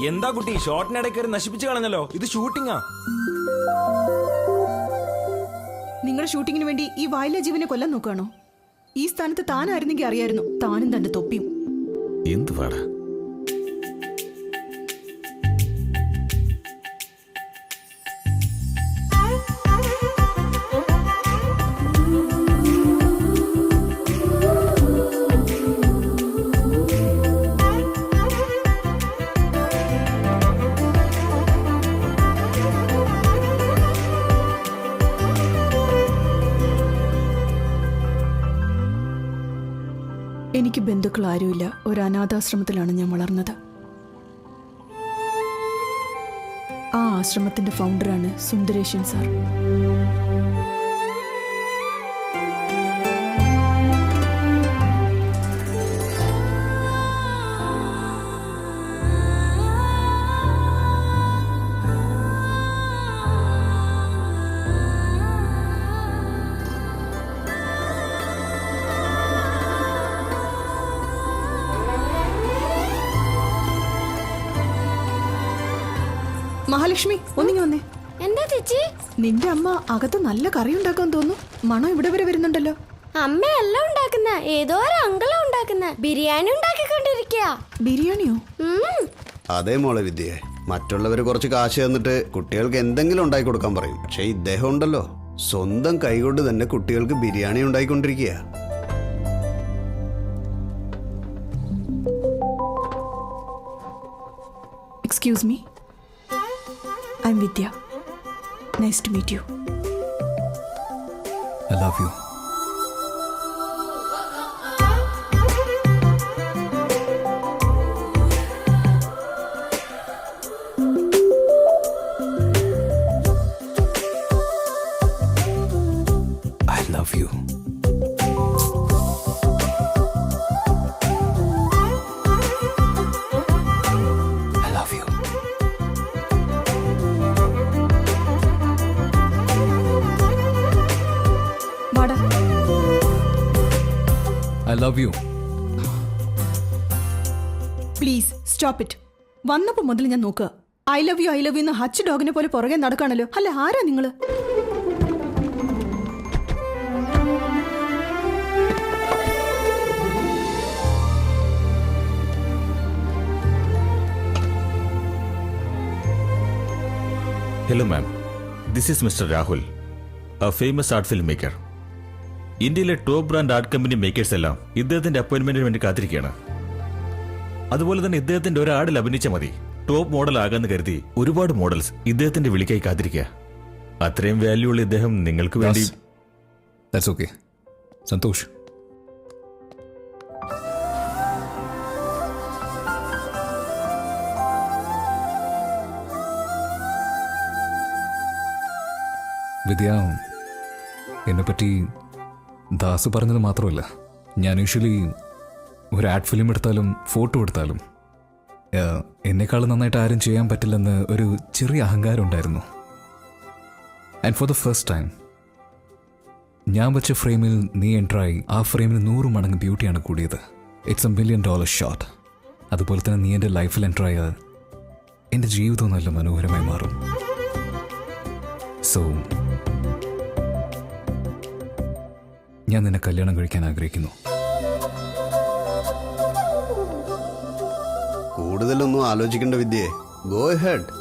എന്താ കുട്ടി ഷോട്ടിനിടയ്ക്ക് കയറി നശിപ്പിച്ചു കളഞ്ഞല്ലോ. ഇത് ഷൂട്ടിങ്ങാ. നിങ്ങളുടെ ഷൂട്ടിങ്ങിന് വേണ്ടി ഈ വയലിലെ ജീവനെ കൊല്ലാൻ നോക്കുകയാണോ? ഈ സ്ഥാനത്ത് താനായിരുന്നെങ്കിൽ അറിയായിരുന്നു. താനും തന്റെ തൊപ്പിയും. എന്ത് പാടാ? എനിക്ക് ബന്ധുക്കൾ ആരുമില്ല. ഒരു അനാഥാശ്രമത്തിലാണ് ഞാൻ വളർന്നത്. ആ ആശ്രമത്തിന്റെ ഫൗണ്ടറാണ് സുന്ദരേശൻ സാർ. മഹാലക്ഷ്മി, ഒന്നിങ്ങി വന്നേ. എന്താ ചേച്ചി? നിന്റെ അമ്മ അകത്ത് നല്ല കറി ഉണ്ടാക്കാൻ തോന്നുന്നു. മണം ഇവിടെ വരെ വരുന്നുണ്ടല്ലോ. അമ്മയല്ല ഉണ്ടാക്കുന്ന, ഏതോ ഒരു അങ്കിളാ ഉണ്ടാക്കുന്ന. ബിരിയാണി ഉണ്ടാക്കിക്കൊണ്ടിരിക്കുക. ബിരിയാണിയോ? അതേ മോളെ വിദ്യയെ, മറ്റുള്ളവര് കുറച്ച് കാശ് തന്നിട്ട് കുട്ടികൾക്ക് എന്തെങ്കിലും ഉണ്ടാക്കി കൊടുക്കാൻ പറയും. പക്ഷെ ഇദ്ദേഹം ഉണ്ടല്ലോ, സ്വന്തം കൈകൊണ്ട് തന്നെ കുട്ടികൾക്ക് ബിരിയാണി ഉണ്ടാക്കിക്കൊണ്ടിരിക്കുക. Excuse me, I'm Vidya. Nice to meet you. I love you. I love you. I love you. വാടാ. I love you. Please stop it. വന്നപ്പോ മുതൽ ഞാൻ നോക്കുക. ഐ ലവ് യു എന്ന് ഹച്ച് ഡോഗിനെ പോലെ പുറകെ നടക്കാണല്ലോ. അല്ല, ആരാ നിങ്ങള്? Hello ma'am, this is Mr. Rahul, a famous art filmmaker. ഇന്ത്യയിലെ top brand art company makers എല്ലാം ഇദ്ദേഹത്തിന്റെ അപ്പോയിന്റ്മെന്റിന് വേണ്ടി കാത്തിരിക്കുകയാണ്. അതുപോലെ തന്നെ ഇദ്ദേഹത്തിന്റെ ഒരു ആഡിൽ അഭിനയിച്ച മതി ടോപ്പ് മോഡൽ ആകാന്ന് കരുതി ഒരുപാട് മോഡൽസ് ഇദ്ദേഹത്തിന്റെ വിളിക്കായി കാത്തിരിക്കുക. അത്രയും വാല്യൂ ഉള്ള ഇദ്ദേഹം നിങ്ങൾക്ക് വേണ്ടി. That's okay. സന്തോഷ്. വിദ്യ, എന്നെപ്പറ്റി ദാസു പറഞ്ഞത് മാത്രമല്ല, ഞാൻ യൂഷ്വലി ഒരു ആഡ് ഫിലിം എടുത്താലും ഫോട്ടോ എടുത്താലും എന്നെക്കാളും നന്നായിട്ട് ആരും ചെയ്യാൻ പറ്റില്ലെന്ന് ഒരു ചെറിയ അഹങ്കാരം ഉണ്ടായിരുന്നു. And for the first time ഞാൻ വെച്ച ഫ്രെയിമിൽ നീ എൻട്രായി ആ ഫ്രെയിമിന് 100 മടങ്ങ് ബ്യൂട്ടിയാണ് കൂടിയത്. It's $1 million shot. അതുപോലെ തന്നെ നീ എൻ്റെ ലൈഫിൽ എൻട്രായ എൻ്റെ ജീവിതം നല്ല മനോഹരമായി മാറും. സോ ഞാൻ നിന്നെ കല്യാണം കഴിക്കാൻ ആഗ്രഹിക്കുന്നു. കൂടുതലൊന്നും ആലോചിക്കേണ്ട വിദ്യയെ, ഗോ ഹെഡ്.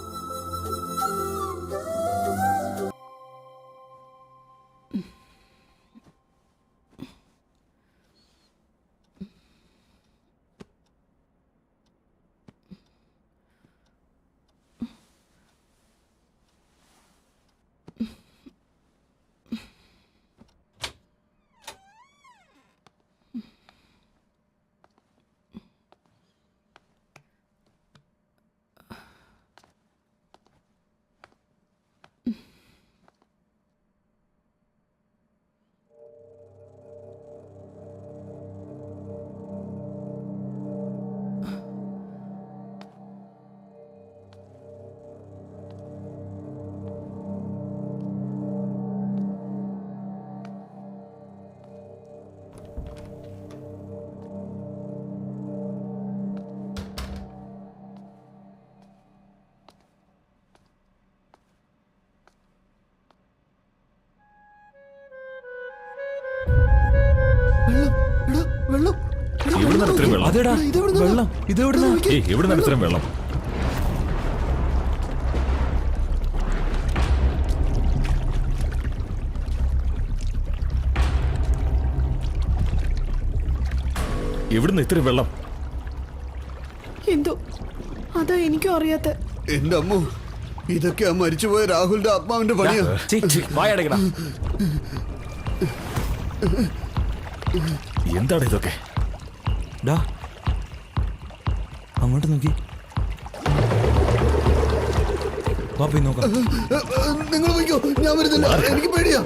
വെള്ളം അതെടാ വെള്ളം ഇതെവിടുന്ന ഏയ് എവിടെ നിന്നാണ് ഇത്രയും വെള്ളം? എവിടുന്ന് ഇത്രയും വെള്ളം? എന്തോ അതാ എനിക്കും അറിയാത്ത. എന്റെ അമ്മു, ഇതൊക്കെ ആ മരിച്ചുപോയ രാഹുലിന്റെ ആത്മാവിന്റെ പണിയാ. വായടക്കടാ. എന്താണ് ഇതൊക്കെ? ഡാ അങ്ങോട്ട് നോക്കി. വാ പോയി നോക്കാം. നിങ്ങൾ പോയിക്കോ, ഞാൻ വരുന്നില്ല, എനിക്ക് പേടിയാ.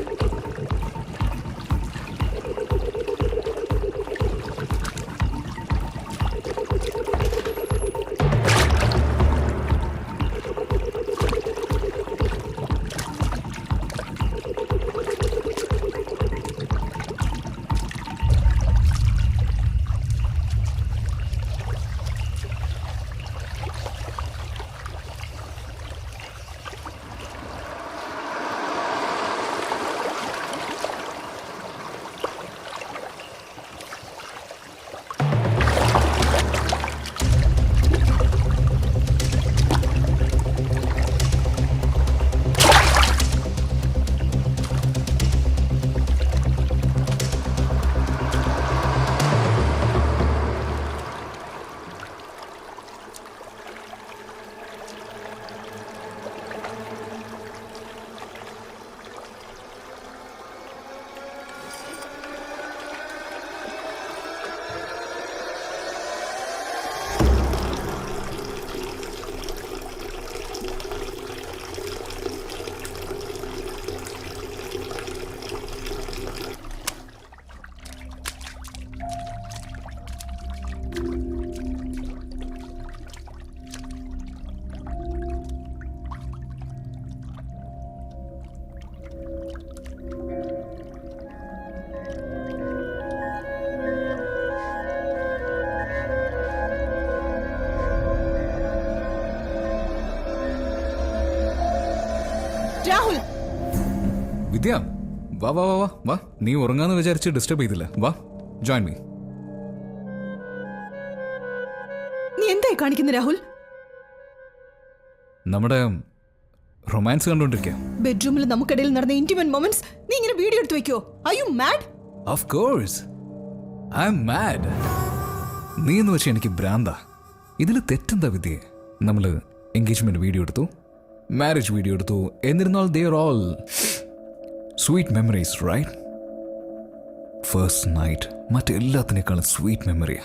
രാഹുൽ, വിദ്യ, വാ വാ വാ വാ വാ. നീ ഉറങ്ങാന്ന് വിചാരിച്ച് ഡിസ്റ്റർബ് ചെയ്തില്ല. വാ, ജോയിൻ മീ. നീ എന്തായി കാണിക്കുന്ന രാഹുൽ? നമ്മുടെ റൊമാൻസ് കണ്ടോണ്ടിരിക്കാം. ബെഡ്റൂമിൽ നമുക്കിടയിൽ നടന്ന ഇന്റിമേറ്റ് മൊമെന്റ്സ് നീ ഇങ്ങനെ വീഡിയോ എടുത്ത് വെക്കോ? Are you mad? Of course I am mad. നീ എന്ന് വെച്ചാൽ എനിക്ക് ഭ്രാന്താ. ഇതിൽ തെറ്റെന്താ വിദ്യ? നമ്മൾ എൻഗേജ്മെന്റ് വീഡിയോ എടുത്തു, മാരേജ് വീഡിയോ എടുത്തു, എന്നിരുന്നാൽ they are all sweet memories, right? First night മറ്റെല്ലാത്തിനേക്കാളും സ്വീറ്റ് മെമ്മറിയാ.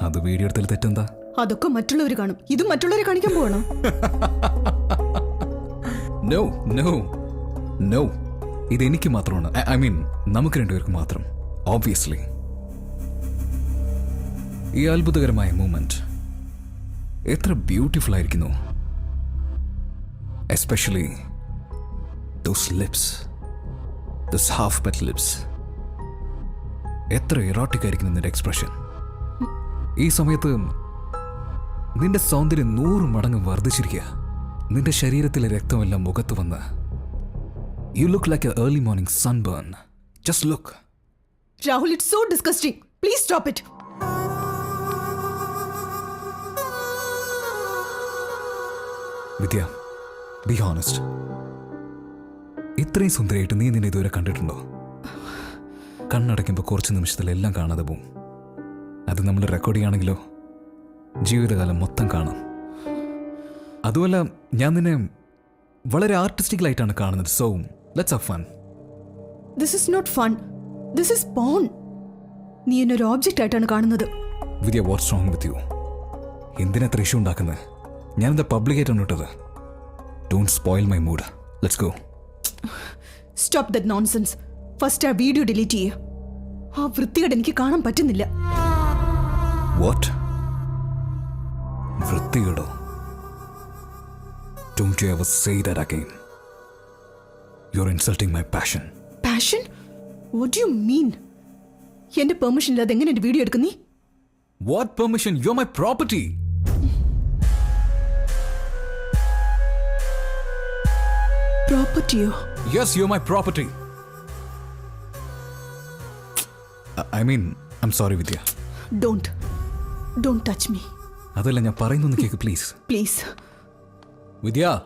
അത് വീഡിയോ എടുത്തതിൽ തെറ്റെന്താ? അതൊക്കെ മറ്റുള്ളവർ കാണും, ഇതും മറ്റുള്ളവരെ കാണിക്കാൻ പോകണം. നോ നോ നോ, ഇതെനിക്ക് മാത്രമാണ്. ഐ മീൻ നമുക്ക് രണ്ടുപേർക്ക് മാത്രം. ഓബ്വിയസ്ലി ഈ അത്ഭുതകരമായ മൂമെന്റ് എത്ര ബ്യൂട്ടിഫുൾ ആയിരിക്കുന്നു. Especially those lips, those half pet lips. എത്ര എറോട്ടിക് ആയിരിക്കുന്നു നിന്റെ എക്സ്പ്രഷൻ. ഈ സമയത്ത് നിന്റെ സൗന്ദര്യം 100 മടങ്ങ് വർദ്ധിച്ചിരിക്കുക. നിന്റെ ശരീരത്തിലെ രക്തമെല്ലാം മുഖത്ത് വന്ന് you look like A early morning sunburn. Just look. Rahul, it's so disgusting. Please stop it. Vidya, be honest. ഇത്രയും സുന്ദരിയായിട്ട് നീ നിന്നെ ഇതുവരെ കണ്ടിട്ടുണ്ടോ? കണ്ണടയ്ക്കുമ്പോൾ കുറച്ച് നിമിഷത്തിലെല്ലാം കാണാതെ പോവും. അത് നമ്മൾ റെക്കോർഡ് ചെയ്യുകയാണെങ്കിലോ ജീവിതകാലം മൊത്തം കാണാം. അതുമല്ല, ഞാൻ നിന്നെ വളരെ ആർട്ടിസ്റ്റിക്കലായിട്ടാണ് കാണുന്നത്. So let's have fun. This is not fun, this is porn. നീ എന്നൊരു ഓബ്ജക്റ്റ് ആയിട്ടാണ് കാണുന്നത്. Vidya, what's wrong with you? എന്തിനാ ഇഷ്യൂ ഉണ്ടാക്കുന്നത്? ഞാനെന്താ പബ്ലിക്കായിട്ടാണ് ഇട്ടത്? Don't spoil my mood. Let's go. Stop that nonsense. First ആ വീഡിയോ ഡിലീറ്റ് ചെയ്യുക. ആ വൃത്തികേട് എനിക്ക് കാണാൻ പറ്റുന്നില്ല. വാട്ട്? വൃത്തികേടോ? Don't you ever say that again. You're insulting my passion. Passion? What do you mean? എന്റെ പെർമിഷൻ ഇല്ലാതെ എങ്ങനെ എന്റെ വീഡിയോ എടുക്കുന്നീ? What permission? You're my property. Property-യോ? Yes, you're my property. I mean, I'm sorry, Vidya. Don't touch me. അതല്ല ഞാൻ പറയുന്നൊന്ന് കേക്ക് പ്ലീസ്. പ്ലീസ്. വിദ്യ